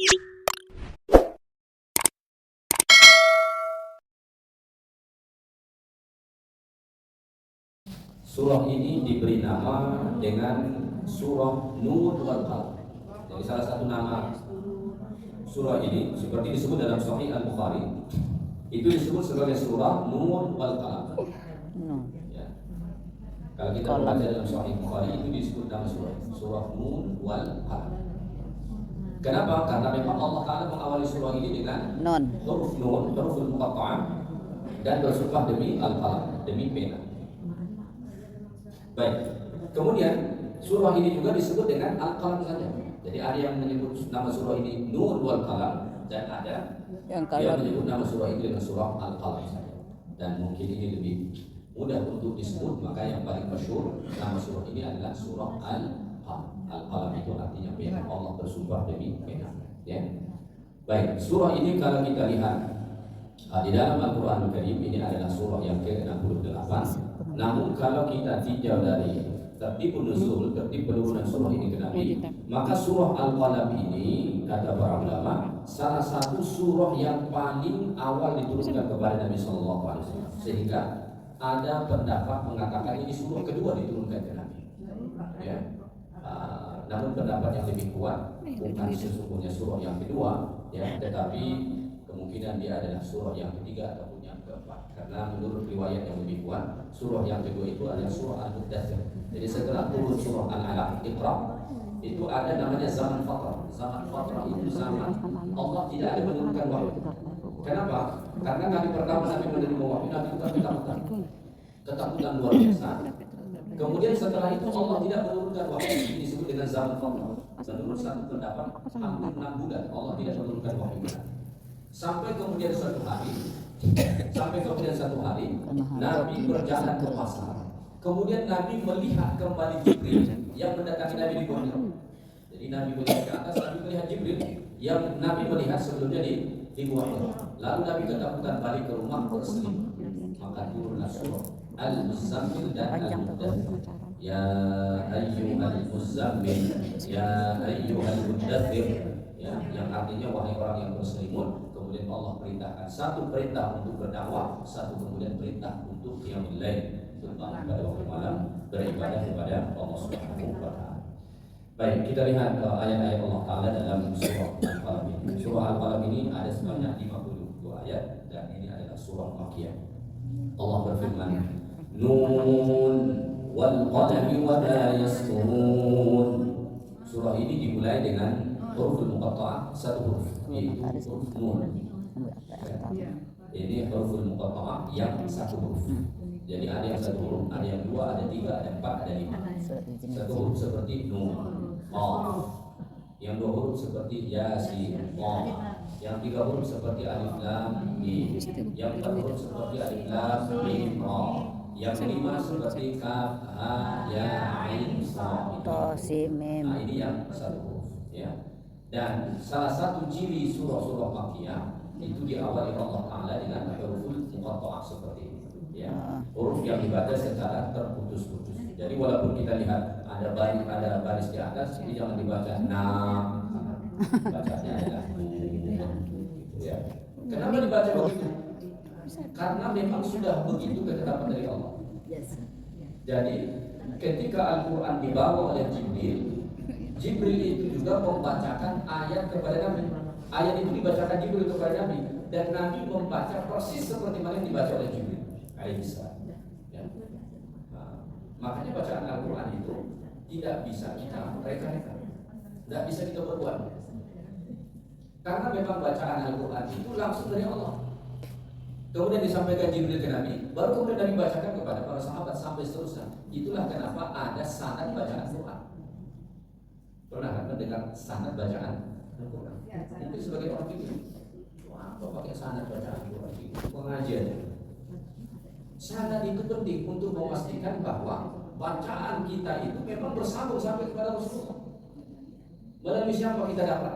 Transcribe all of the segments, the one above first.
Surah ini diberi nama dengan surah Nur wal Qalam. Jadi salah satu nama surah ini seperti disebut dalam Sahih Al-Bukhari, itu disebut sebagai surah Nur wal Qalam. Ya. Kalau kita membaca dalam Sahih Bukhari itu disebut nama surah Nur wal Qalam. Kenapa? Karena memang Allah Ta'ala mengawali surah ini dengan huruf Nun, huruf muqatta'ah, dan bersumpah demi Al-Qalam, demi pena. Baik, kemudian surah ini juga disebut dengan Al-Qalam saja. Jadi ada yang menyebut nama surah ini Nur wal Qalam, dan ada yang menyebut nama surah itu dengan surah Al-Qalam saja. Dan mungkin ini lebih mudah untuk disebut, maka yang paling masyhur nama surah ini adalah surah Al-Qalam. Al-Qalam itu artinya pena. Allah bersumpah demi pena. Ya. Baik, surah ini kalau kita lihat di dalam Al-Quranul Karim ini adalah surah yang ke-68. Namun kalau kita tinjau dari tertib nuzul, tertib penurunan surah ini ke Nabi, maka surah Al-Qalam ini kata para ulama salah satu surah yang paling awal diturunkan kepada Nabi Sallallahu Alaihi Wasallam, sehingga ada pendapat mengatakan ini surah kedua diturunkan ke Nabi. Ya. Namun pendapat yang lebih kuat bukan sesungguhnya surah yang kedua, ya, tetapi kemungkinan dia adalah surah yang ketiga ataupun yang keempat. Karena menurut riwayat yang lebih kuat, surah yang kedua itu adalah surah Al-Muddathir. Jadi setelah turun surah Al-Alaq, Iqra, itu ada namanya zaman fatrah. Zaman fatrah itu zaman Allah tidak ada menurunkan wahyu. Kenapa? Karena kali pertama Nabi menerima wahyu, Nabi itu ketakutan luar biasa. Kemudian setelah itu Allah tidak menurunkan wahyu. Ini disebut dengan zaman fatrah. Menurut satu pendapat, hampir 6 bulan Allah tidak menurunkan wahyu. Sampai kemudian satu hari, Nabi berjalan ke pasar. Kemudian Nabi melihat kembali Jibril yang mendatangi Nabi di Gua Hira. Jadi Nabi melihat ke atas, Nabi melihat Jibril yang Nabi melihat sebelumnya di Gua Hira. Lalu Nabi ketakutan balik ke rumah berselimut. Maka turunlah surah Al-Muzammil dan Al-Muddathir. Ya ayyuhal muzammil, ya ayyuhal muddathir, ya, yang artinya wahai orang yang berselimut. Kemudian Allah perintahkan satu perintah untuk berdakwah, satu kemudian perintah untuk qiyamul lail, terutama pada waktu malam beribadah kepada Allah Subhanahu wa taala. Baik, kita lihat ayat-ayat Allah Taala dalam surah Al-Qalam ini. Surah Al-Qalam ini ada sebanyak 52 ayat dan ini adalah surah Makkiyah. Allah berfirman, Nun wal qalami wa ma yasturun. Surah ini dimulai dengan huruf muqatta'ah, satu huruf, yaitu huruf Nun. Ini huruf muqatta'ah yang satu huruf. Jadi ada yang satu huruf, ada yang dua, ada tiga, ada empat, ada lima. Satu huruf seperti Nun, Qaf. Yang dua huruf seperti Yasin, Qaf. Yang tiga huruf seperti Alif Lam Mim. Yang empat huruf seperti Alif Lam Mim Ra. Yang kelima seperti Kaf Ha Ya Ain Sa. Nah, ini yang satu huruf, ya. Dan salah satu ciri surah-surah Makkiyah itu diawali Allah Ta'ala dengan huruf muqatta'ah seperti ini, ya. Huruf yang dibaca secara terputus-putus. Jadi walaupun kita lihat ada baris di atas, ini jangan dibaca bacanya adalah ya. Kenapa dibaca begitu? Karena memang sudah begitu ketetapan dari Allah. Jadi ketika Al-Quran dibawa oleh Jibril itu juga membacakan ayat kepada Nabi. Ayat itu dibacakan Jibril kepada Nabi, dan Nabi membaca persis seperti mana yang dibaca oleh Jibril alaihissalam. Ya. Nah, makanya bacaan Al-Quran itu tidak bisa kita reka-reka, tidak bisa kita berbuat. Karena memang bacaan Al-Quran itu langsung dari Allah. Kemudian disampaikan Jibril ke Nabi, baru kemudian Nabi bacakan kepada para sahabat sampai seterusnya. Itulah kenapa ada sanad bacaan Quran. Pernah kan mendengar sanad bacaan Al-Quran? Mungkin sebagai orang fikih, wah, kok pakai sanad bacaan Quran? Pengajian. Sanad itu penting untuk memastikan bahwa bacaan kita itu memang bersambung sampai kepada Rasulullah. Melalui siapa kita dapat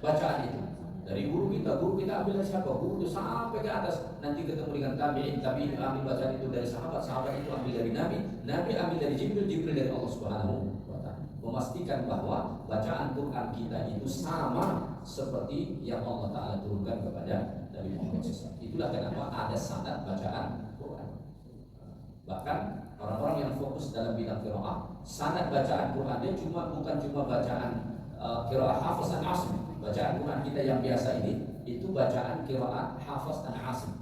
bacaan itu? Dari guru kita ambil dari siapa? Guru itu sampai ke atas, nanti ketemu dengan tabi'in, tabi'in ambil bacaan itu dari sahabat, sahabat itu ambil dari Nabi, Nabi ambil dari Jibril, Jibril dari Allah Subhanahu wa taala. memastikan bahwa bacaan Quran kita itu sama seperti yang Allah Ta'ala turunkan kepada Nabi Muhammad SAW. Itulah kenapa ada sanad bacaan Quran. Bahkan orang-orang yang fokus dalam bidang qiraah, sanad bacaan Quran dia bukan cuma bacaan qiraah Hafiz dan Asim. Bacaan Quran kita yang biasa ini itu bacaan qiraat Hafiz dan Asim.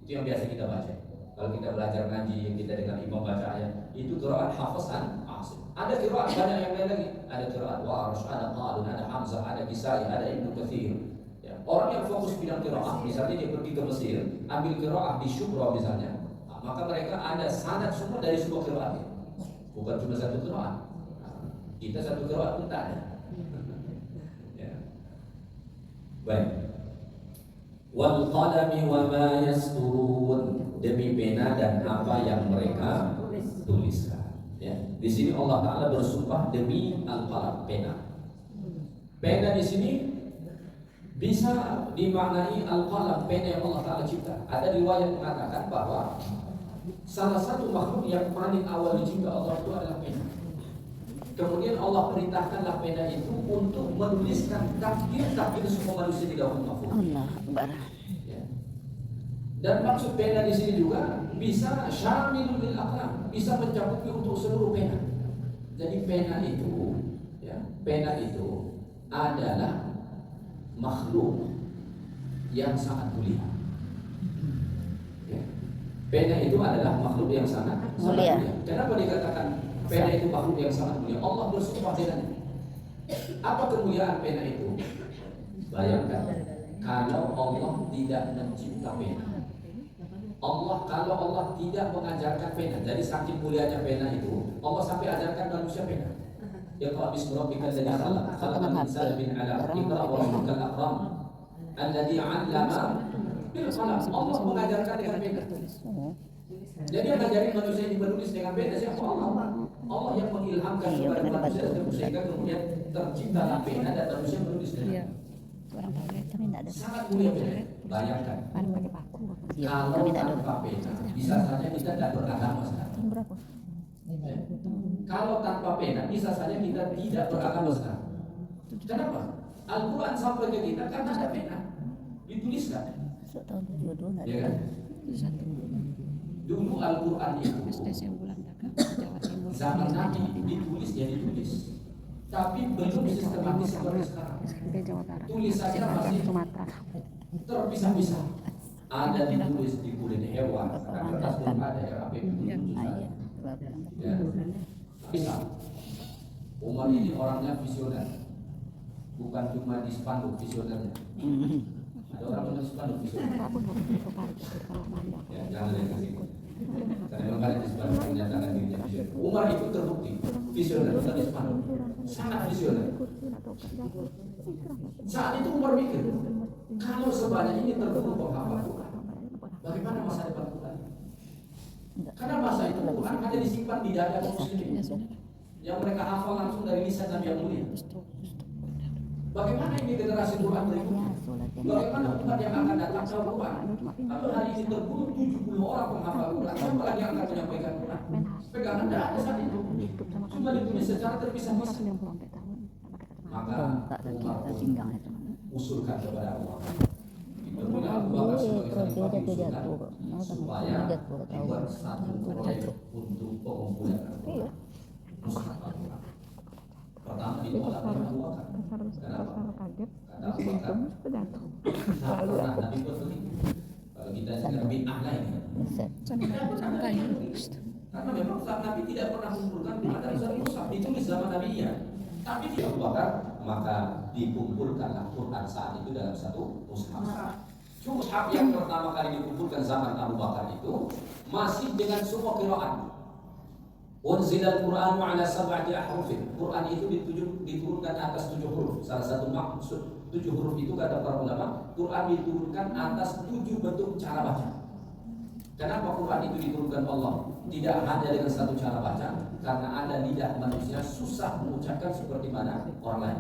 Itu yang biasa kita baca. Kalau kita belajar ngaji, kita dengan imam baca ayat, itu qiraat Hafiz dan Asim. Ada qiraat banyak yang lain lagi. Ada qiraat Warsh, ada Qalun, ada Hamzah, ada Kisai, ada Ibnu Katsir. Ya. Orang yang fokus bidang qiraat, misalnya dia pergi ke Mesir, ambil qiraat di Syubra misalnya, maka mereka ada sanad semua dari semua qiraat. Bukan cuma satu qiraat. Kita satu qiraat pun tak ada. Ya. Baik. Wal qalami wa ma yasturun, demi pena dan apa yang mereka tuliskan. Ya. Di sini Allah Taala bersumpah demi al-qalam, pena. Pena di sini bisa dimaknai al-qalam, pena yang Allah Taala cipta. Ada riwayat mengatakan bahwa salah satu makhluk yang paling awal dicipta Allah itu adalah pena. Kemudian Allah perintahkanlah pena itu untuk menuliskan takdir semua manusia di lauhul mahfuz. Allah Akbar. Ya. Dan maksud pena di sini juga bisa syamilul lil aqlam, bisa mencakupi untuk seluruh pena. Jadi pena itu, ya, pena itu adalah makhluk yang sangat mulia. Ya. Pena itu adalah makhluk yang sangat mulia. Kenapa dikatakan pena itu makhluk yang sangat mulia? Allah bersumpah dengannya. Apa kemuliaan pena itu? Bayangkan, kalau Allah tidak mencipta pena, kalau Allah tidak mengajarkan pena, jadi saking mulianya pena itu, Allah sampai ajarkan manusia pena. Iqra bismi rabbikal ladzi khalaq, khalaqal insana min 'alaq, iqra wa rabbukal akram, alladzi 'allama bil qalam. Allah mengajarkan dengan pena. Jadi yang ngajarin manusia ini menulis dengan pena siapa? Allah yang mengilhamkan kepada manusia sehingga kemudian terciptalah pena dan manusia menulis dengan sangat mulia pena. Bayangkan, kalau tanpa pena bisa saja kita tidak beragama sekarang. Kalau tanpa pena bisa saja kita tidak beragama sekarang. Kenapa? Al-Quran sampai ke kita karena ada pena, dituliskan. Ya kan? Dulu Al-Quran itu zaman Nabi ditulis ya ditulis, tapi belum sistematis seperti sekarang. Tulisannya masih terpisah-pisah. Ada ditulis di kulit hewan, kertas belum ada RAP ya. Pisah. Umar ini orangnya visioner, bukan cuma di spanduk visionernya. Ada orang yang spanduk visioner. Ya, jangan lihat ke sini. Karena memang kalian di spanduk menyatakan dirinya visioner. Umar itu terbukti visioner, bukan di spanduk. Sangat visioner. Saat itu Umar mikir, kalau sebanyak ini terbunuh penghafal Quran, bagaimana masa depan Quran? Karena masa itu Quran hanya disimpan di dada kaum muslimin yang mereka hafal langsung dari lisan Nabi yang mulia. Bagaimana ini generasi Quran berikutnya? Bagaimana umat yang akan datang ke Quran? Kalau hari ini terbunuh 70 orang penghafal Quran, siapa lagi yang akan menyampaikan Quran? Pegangan tidak ada saat itu, cuma ditulis secara terpisah-pisah. Maka Umar usulkan kepada Allah, Ibnu Abu Bakar sebagai khalifah usulkan supaya dibuat satu proyek untuk pengumpulan mushaf Al-Quran. Pertama ditolak oleh Abu Bakar. Kenapa? Kata Abu Bakar, Nabi buat begitu. Kalau kita sekarang bid'ah lain, karena memang saat Nabi tidak pernah mengumpulkan ada satu mushaf ditulis zaman Nabi ya. Tapi di Abu Bakar, maka dikumpulkanlah Quran saat itu dalam satu mushaf. Mushaf yang pertama kali dikumpulkan zaman Abu Bakar itu masih dengan semua qiraat. Unzilal Qur'anu ala sab'ati ahrufin. Quran itu diturunkan atas 7 huruf. Salah satu maksud 7 huruf itu kata para ulama, Quran diturunkan atas 7 bentuk cara baca. Kenapa Quran itu diturunkan Allah? Tidak hanya dengan satu cara baca, karena ada lidah manusia susah mengucapkan seperti mana orang lain.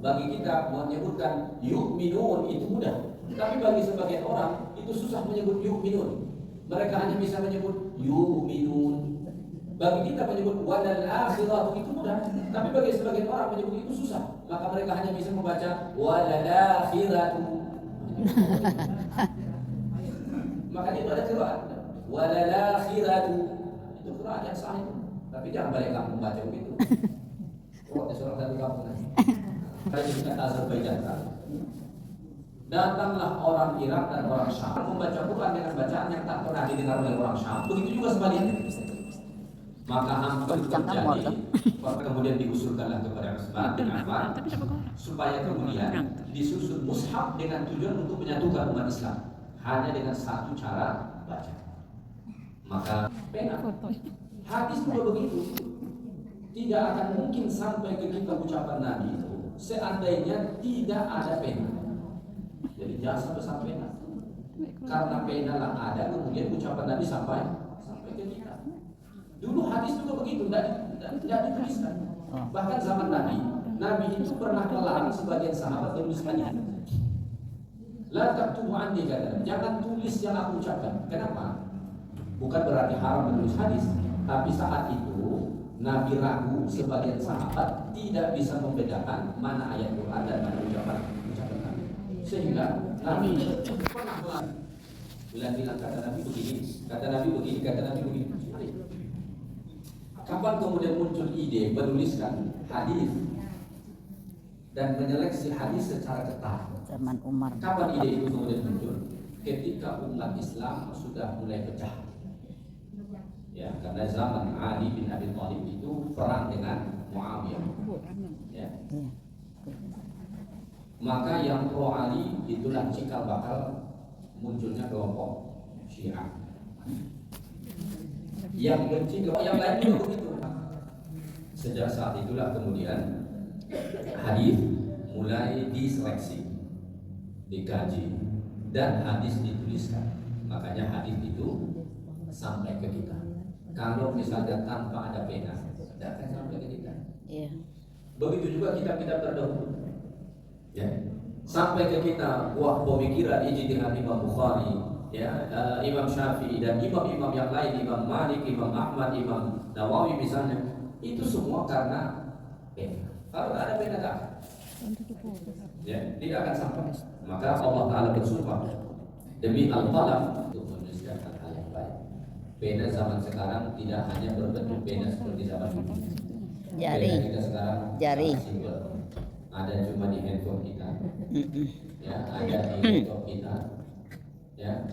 Bagi kita menyebutkan yu'minun itu mudah, tapi bagi sebagian orang itu susah menyebut yu'minun. Mereka hanya bisa menyebut yu'minun. Bagi kita menyebut wadal akhiratu itu mudah, tapi bagi sebagian orang menyebut itu susah. Maka mereka hanya bisa membaca wadal akhiratu. Maka itu ada qiraat wadal akhiratu. Itu qiraat yang sah itu. Tapi jangan balik kampung baca begitu. Oh, ada seorang satu kampung nanti. Kalau kita Azerbaijan kan. Datanglah orang Irak dan orang Syam membaca Quran dengan bacaan yang tak pernah didengar oleh orang Syam. Begitu juga sebaliknya. Maka hampir terjadi. Kemudian diusulkanlah kepada Utsman bin Affan supaya kemudian disusun mushaf dengan tujuan untuk menyatukan umat Islam hanya dengan satu cara baca. Maka pena. Hadis juga begitu. Tidak akan mungkin sampai ke kita ucapan Nabi itu seandainya tidak ada pena. Jadi jangan sampai pena. Karena pena lah ada, kemudian ucapan Nabi sampai ke kita. Dulu hadis juga begitu, tidak dituliskan. Bahkan zaman Nabi itu pernah melarang sebagian sahabat menulis hadis. La taktubu anni kata, jangan tulis yang aku ucapkan. Kenapa? Bukan berarti haram menulis hadis, tapi saat itu Nabi ragu sebagian sahabat tidak bisa membedakan mana ayat Quran dan mana ucapan Nabi. Sehingga Nabi pernah bilang kata Nabi begini, kata Nabi begini, kata Nabi begini. Kapan kemudian muncul ide menuliskan hadis dan menyeleksi hadis secara ketat? Zaman Umar. Kapan ide itu kemudian muncul? Ketika umat Islam sudah mulai pecah. Ya, karena zaman Ali bin Abi Thalib itu perang dengan Muawiyah. Ya. Maka yang pro Ali itulah cikal bakal munculnya kelompok Syiah. Yang benci yang lain juga begitu. Sejak saat itulah kemudian hadis mulai diseleksi, dikaji, dan hadis dituliskan. Makanya hadis itu sampai ke kita. Kalau misalnya tanpa ada pena, tidak akan sampai ke kita. Begitu juga kitab-kitab terdahulu. Ya. Sampai ke kita buah pemikiran ijtihad Imam Bukhari, ya, Imam Syafi'i dan imam-imam yang lain, Imam Malik, Imam Ahmad, Imam Nawawi misalnya, itu semua karena pena. Kalau tidak ada pena tak, ya, tidak akan sampai. Maka Allah Taala bersumpah demi al-qalam untuk menuliskan hal yang baik. Pena zaman sekarang tidak hanya berbentuk pena seperti zaman dulu. Jari. Pena kita sekarang Jari. Ada cuma di handphone kita, ya, ada di laptop kita, ya.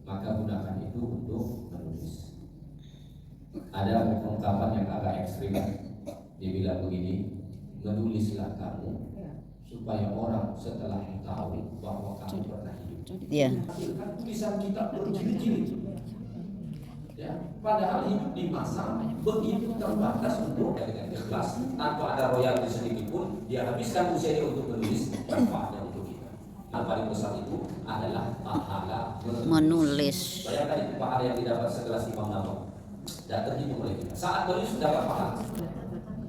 Maka gunakan itu untuk menulis. Ada ungkapan yang agak ekstrim, dibilang begini, menulislah kamu supaya orang setelah tahu bahwa kamu pernah hidup. Iya. Tulisan kita berjilid-jilid. Ya, padahal hidup di masa begitu terbatas untuk dengan ikhlas tanpa ada royalti sedikit pun dia habiskan usianya untuk menulis tanpa ada untuk kita. Yang paling besar itu adalah pahala menulis. Bayangkan itu pahala yang didapat segelas Imam Nawawi. Dan terhitung oleh kita. Saat menulis dapat pahala.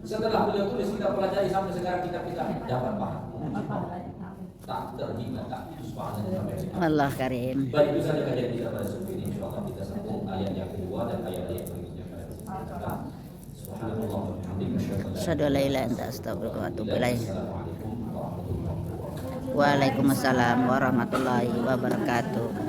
Setelah beliau tulis kita pelajari sampai sekarang kita dapat pahala. Tak terhingga, tak putus pahalanya sampai sekarang. Allah karim. Baik, itu saja kajian kita pada sore ini. Insyaallah kita sambung ayat yang kedua dan ayat-ayat berikutnya pada kesempatan. Subhanallah wa bihamdihi asyhadu an la ilaha illa anta astaghfiruka wa atubu ilaik. Waalaikumsalam warahmatullahi wabarakatuh.